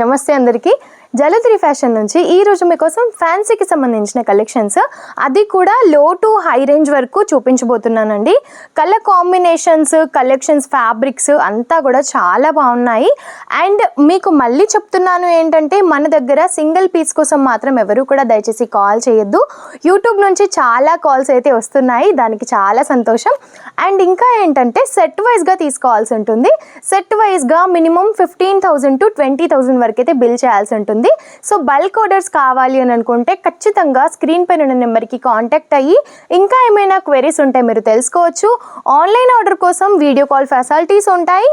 నమస్తే అందరికీ జలత్రి ఫ్యాషన్ నుంచి ఈ రోజు మీకోసం ఫ్యాన్సీకి సంబంధించిన కలెక్షన్స్ అది కూడా లో టు హై రేంజ్ వరకు చూపించబోతున్నానండి. కలర్ కాంబినేషన్స్, కలెక్షన్స్, ఫ్యాబ్రిక్స్ అంతా కూడా చాలా బాగున్నాయి. అండ్ మీకు మళ్ళీ చెప్తున్నాను ఏంటంటే మన దగ్గర సింగిల్ పీస్ కోసం మాత్రం ఎవరు కూడా దయచేసి కాల్ చేయొద్దు. యూట్యూబ్ నుంచి చాలా కాల్స్ అయితే వస్తున్నాయి, దానికి చాలా సంతోషం. అండ్ ఇంకా ఏంటంటే సెట్ వైజ్గా తీసుకోవాల్సి ఉంటుంది. సెట్ వైజ్గా మినిమం 15,000 to 20,000 వరకు అయితే బిల్ చేయాల్సి ఉంటుంది. సో బల్క్ ఆర్డర్స్ కావాలి అని అనుకుంటే ఖచ్చితంగా స్క్రీన్ పైన ఉన్న నెంబర్కి కాంటాక్ట్ అయ్యి ఇంకా ఏమైనా క్వెరీస్ ఉంటే మీరు తెలుసుకోవచ్చు. ఆన్లైన్ ఆర్డర్ కోసం వీడియో కాల్ ఫెసిలిటీస్ ఉంటాయి.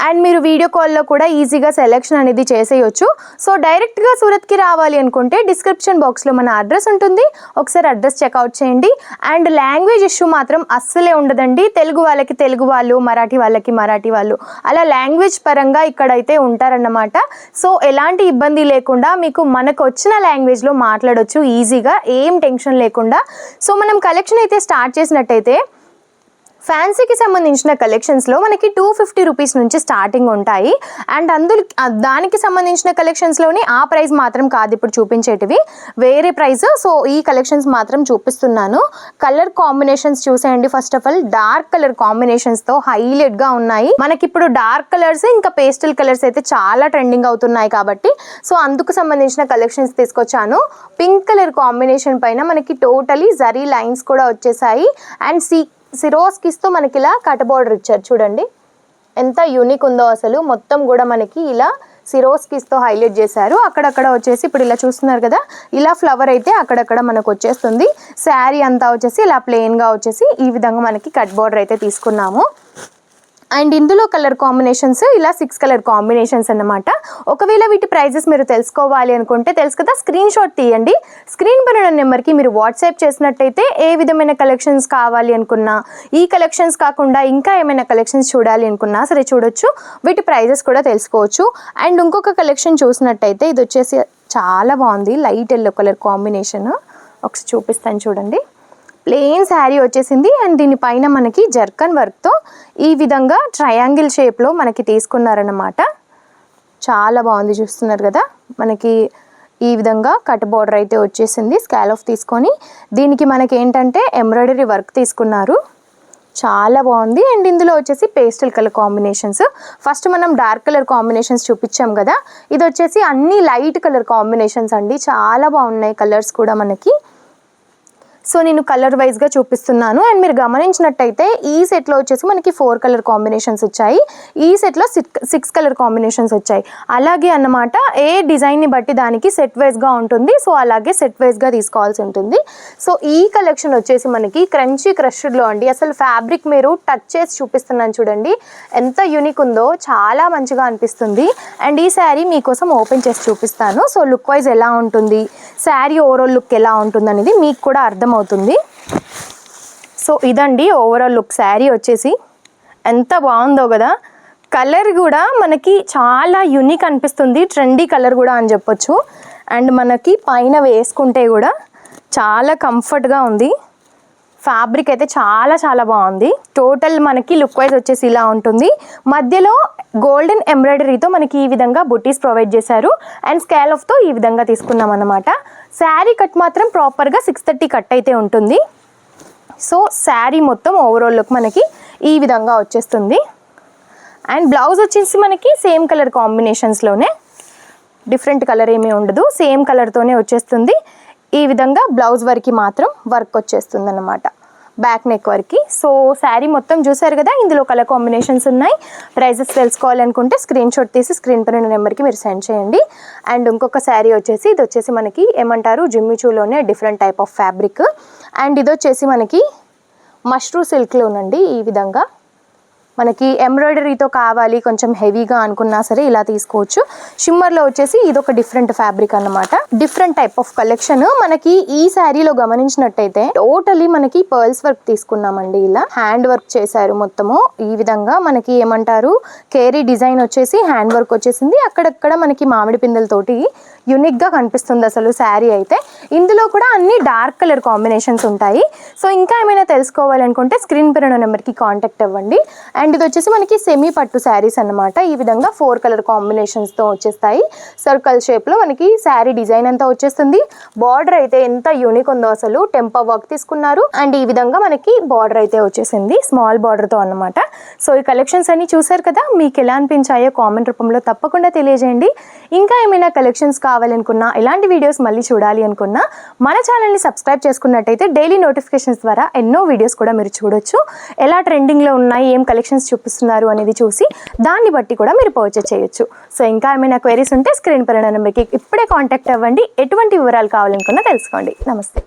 అండ్ మీరు వీడియో కాల్లో కూడా ఈజీగా సెలెక్షన్ అనేది చేసేయచ్చు. సో డైరెక్ట్గా సూరత్కి రావాలి అనుకుంటే డిస్క్రిప్షన్ బాక్స్లో మన అడ్రస్ ఉంటుంది, ఒకసారి అడ్రస్ చెక్అవుట్ చేయండి. అండ్ లాంగ్వేజ్ ఇష్యూ మాత్రం అస్సలే ఉండదండి. తెలుగు వాళ్ళకి తెలుగు వాళ్ళు, మరాఠీ వాళ్ళకి మరాఠీ వాళ్ళు, అలా లాంగ్వేజ్ పరంగా ఇక్కడైతే ఉంటారన్నమాట. సో ఎలాంటి ఇబ్బంది లేకుండా మీకు మనకు వచ్చిన లాంగ్వేజ్లో మాట్లాడొచ్చు ఈజీగా, ఏం టెన్షన్ లేకుండా. సో మనం కలెక్షన్ అయితే స్టార్ట్ చేసినట్టయితే ఫ్యాన్సీకి సంబంధించిన కలెక్షన్స్లో మనకి 250 రూపీస్ నుంచి స్టార్టింగ్ ఉంటాయి. అండ్ దానికి సంబంధించిన కలెక్షన్స్లోని ఆ ప్రైస్ మాత్రం కాదు ఇప్పుడు చూపించేటివి, వేరే ప్రైస్. సో ఈ కలెక్షన్స్ మాత్రం చూపిస్తున్నాను. కలర్ కాంబినేషన్స్ చూసేయండి. First of all dark colour కాంబినేషన్స్తో హైలైట్గా ఉన్నాయి. మనకి ఇప్పుడు డార్క్ కలర్స్ ఇంకా పేస్టల్ కలర్స్ అయితే చాలా ట్రెండింగ్ అవుతున్నాయి కాబట్టి సో అందుకు సంబంధించిన కలెక్షన్స్ తీసుకొచ్చాను. పింక్ కలర్ కాంబినేషన్ పైన మనకి టోటలీ జరీ లైన్స్ కూడా వచ్చేసాయి. అండ్ సిరోస్కిస్తో మనకి ఇలా కట్ బోర్డర్ ఇచ్చారు, చూడండి ఎంత యూనిక్ ఉందో అసలు. మొత్తం కూడా మనకి ఇలా సిరోస్కిస్తో హైలైట్ చేశారు. అక్కడక్కడ వచ్చేసి ఇప్పుడు ఇలా చూస్తున్నారు కదా, ఇలా ఫ్లవర్ అయితే అక్కడక్కడ మనకు వచ్చేస్తుంది. శారీ అంతా వచ్చేసి ఇలా ప్లెయిన్గా వచ్చేసి ఈ విధంగా మనకి కట్ బోర్డర్ అయితే తీసుకున్నాము. అండ్ ఇందులో కలర్ కాంబినేషన్స్ ఇలా 6 కలర్ కాంబినేషన్స్ అన్నమాట. ఒకవేళ వీటి ప్రైజెస్ మీరు తెలుసుకోవాలి అనుకుంటే తెలుసు కదా, స్క్రీన్ షాట్ తీయండి. స్క్రీన్ పైన ఉన్న నెంబర్కి మీరు వాట్సాప్ చేసినట్టయితే ఏ విధమైన కలెక్షన్స్ కావాలి అనుకున్నా, ఈ కలెక్షన్స్ కాకుండా ఇంకా ఏమైనా కలెక్షన్స్ చూడాలి అనుకున్నా సరే చూడొచ్చు. వీటి ప్రైజెస్ కూడా తెలుసుకోవచ్చు. అండ్ ఇంకొక కలెక్షన్ చూసినట్టయితే ఇది వచ్చేసి చాలా బాగుంది, లైట్ ఎల్లో కలర్ కాంబినేషన్. ఒకసారి చూపిస్తాను చూడండి. ప్లెయిన్ శారీ వచ్చేసింది. అండ్ దీనిపైన మనకి జర్కన్ వర్క్తో ఈ విధంగా ట్రయాంగిల్ షేప్లో మనకి తీసుకున్నారన్నమాట. చాలా బాగుంది, చూస్తున్నారు కదా. మనకి ఈ విధంగా కట్ బోర్డర్ అయితే వచ్చేసింది, స్కాలఫ్ తీసుకొని దీనికి మనకి ఏంటంటే ఎంబ్రాయిడరీ వర్క్ తీసుకున్నారు. చాలా బాగుంది. అండ్ ఇందులో వచ్చేసి పేస్టల్ కలర్ కాంబినేషన్స్. ఫస్ట్ మనం డార్క్ కలర్ కాంబినేషన్స్ చూపించాం కదా, ఇది వచ్చేసి అన్ని లైట్ కలర్ కాంబినేషన్స్ అండి. చాలా బాగున్నాయి కలర్స్ కూడా మనకి. సో నేను కలర్ వైజ్గా చూపిస్తున్నాను. అండ్ మీరు గమనించినట్టయితే ఈ సెట్లో వచ్చేసి మనకి 4 కలర్ కాంబినేషన్స్ వచ్చాయి, ఈ సెట్లో 6 కలర్ కాంబినేషన్స్ వచ్చాయి. అలాగే అన్నమాట, ఏ డిజైన్ని బట్టి దానికి సెట్ వైజ్గా ఉంటుంది. సో అలాగే సెట్ వైజ్గా తీసుకోవాల్సి ఉంటుంది. సో ఈ కలెక్షన్ వచ్చేసి మనకి క్రంచీ క్రష్డ్లో అండి. అసలు ఫ్యాబ్రిక్ మీరు టచ్ చేసి చూపిస్తున్నాను చూడండి, ఎంత యూనిక్ ఉందో, చాలా మంచిగా అనిపిస్తుంది. అండ్ ఈ శారీ మీకోసం ఓపెన్ చేసి చూపిస్తాను. సో లుక్ వైజ్ ఎలా ఉంటుంది, శారీ ఓవరాల్ లుక్ ఎలా ఉంటుంది అనేది మీకు కూడా అర్థం అవుతుంది. సో ఇదండి ఓవరాల్ లుక్. శారీ వచ్చేసి ఎంత బాగుందో కదా. కలర్ కూడా మనకి చాలా యూనిక్ అనిపిస్తుంది, ట్రెండీ కలర్ కూడా అని చెప్పొచ్చు. అండ్ మనకి పైన వేసుకుంటే కూడా చాలా కంఫర్ట్గా ఉంది. ఫ్యాబ్రిక్ అయితే చాలా చాలా బాగుంది. టోటల్ మనకి లుక్ వైజ్ వచ్చేసి ఇలా ఉంటుంది. మధ్యలో గోల్డెన్ ఎంబ్రాయిడరీతో మనకి ఈ విధంగా బుటీస్ ప్రొవైడ్ చేశారు. అండ్ స్కాలఫ్తో ఈ విధంగా తీసుకున్నాం అన్నమాట. శారీ కట్ మాత్రం ప్రాపర్గా 630 కట్ అయితే ఉంటుంది. సో శారీ మొత్తం ఓవరాల్ లుక్ మనకి ఈ విధంగా వచ్చేస్తుంది. అండ్ బ్లౌజ్ వచ్చేసి మనకి సేమ్ కలర్ కాంబినేషన్స్లోనే, డిఫరెంట్ కలర్ ఏమీ ఉండదు, సేమ్ కలర్తోనే వచ్చేస్తుంది. ఈ విధంగా బ్లౌజ్ వరకు మాత్రం వర్క్ వచ్చేస్తుంది అన్నమాట, బ్యాక్ నెక్ వరకు. సో శారీ మొత్తం చూసారు కదా, ఇందులో కలర్ కాంబినేషన్స్ ఉన్నాయి. ప్రైజెస్ తెలుసుకోవాలనుకుంటే స్క్రీన్ షాట్ తీసి స్క్రీన్ పైన ఉన్న నెంబర్కి మీరు సెండ్ చేయండి. అండ్ ఇంకొక శారీ వచ్చేసి ఇది వచ్చేసి మనకి ఏమంటారు, జిమ్మిచూలోనే different type of fabric. And ఇది వచ్చేసి మనకి మష్రూ సిల్క్లోనండి. ఈ విధంగా మనకి ఎంబ్రాయిడరీతో కావాలి కొంచెం హెవీగా అనుకున్నా సరే ఇలా తీసుకోవచ్చు. షిమ్మర్లో వచ్చేసి ఇదొక డిఫరెంట్ ఫ్యాబ్రిక్ అన్నమాట, డిఫరెంట్ టైప్ ఆఫ్ కలెక్షన్. మనకి ఈ శారీలో గమనించినట్టయితే టోటలీ మనకి పర్ల్స్ వర్క్ తీసుకున్నామండి. ఇలా హ్యాండ్ వర్క్ చేశారు మొత్తము. ఈ విధంగా మనకి ఏమంటారు, కేరీ డిజైన్ వచ్చేసి హ్యాండ్ వర్క్ వచ్చేసింది. అక్కడక్కడ మనకి మామిడి పిందెలతోటి యూనిక్గా కనిపిస్తుంది అసలు శారీ అయితే. ఇందులో కూడా అన్ని డార్క్ కలర్ కాంబినేషన్స్ ఉంటాయి. సో ఇంకా ఏమైనా తెలుసుకోవాలనుకుంటే స్క్రీన్ పైన ఉన్న నెంబర్కి కాంటాక్ట్ అవ్వండి. అండ్ ఇది వచ్చేసి మనకి సెమీ పట్టు శారీస్ అన్నమాట. ఈ విధంగా 4 కలర్ కాంబినేషన్స్తో వచ్చేస్తాయి. సర్కిల్ షేప్లో మనకి శారీ డిజైన్ అంతా వచ్చేస్తుంది. బార్డర్ అయితే ఎంత యూనిక్ ఉందో అసలు, టెంపో వర్క్ తీసుకున్నారు. అండ్ ఈ విధంగా మనకి బార్డర్ అయితే వచ్చేసింది స్మాల్ బార్డర్తో అన్నమాట. సో ఈ కలెక్షన్స్ అన్ని చూసారు కదా, మీకు ఎలా అనిపించాయో కామెంట్ రూపంలో తప్పకుండా తెలియజేయండి. ఇంకా ఏమైనా కలెక్షన్స్ కావాలనుకున్నా, ఇలాంటి వీడియోస్ మళ్ళీ చూడాలి అనుకున్నా మన ఛానల్ని సబ్స్క్రైబ్ చేసుకున్నట్టయితే డైలీ నోటిఫికేషన్స్ ద్వారా ఎన్నో వీడియోస్ కూడా మీరు చూడొచ్చు. ఎలా ట్రెండింగ్లో ఉన్నాయి, ఏం కలెక్షన్స్ చూపిస్తున్నారు అనేది చూసి దాన్ని బట్టి కూడా మీరు పర్చేస్ చేయొచ్చు. సో ఇంకా ఏమైనా క్వైరీస్ ఉంటే స్క్రీన్ పైన నెంబర్కి ఇప్పుడే కాంటాక్ట్ అవ్వండి. ఎటువంటి వివరాలు కావాలనుకున్నా తెలుసుకోండి. నమస్తే.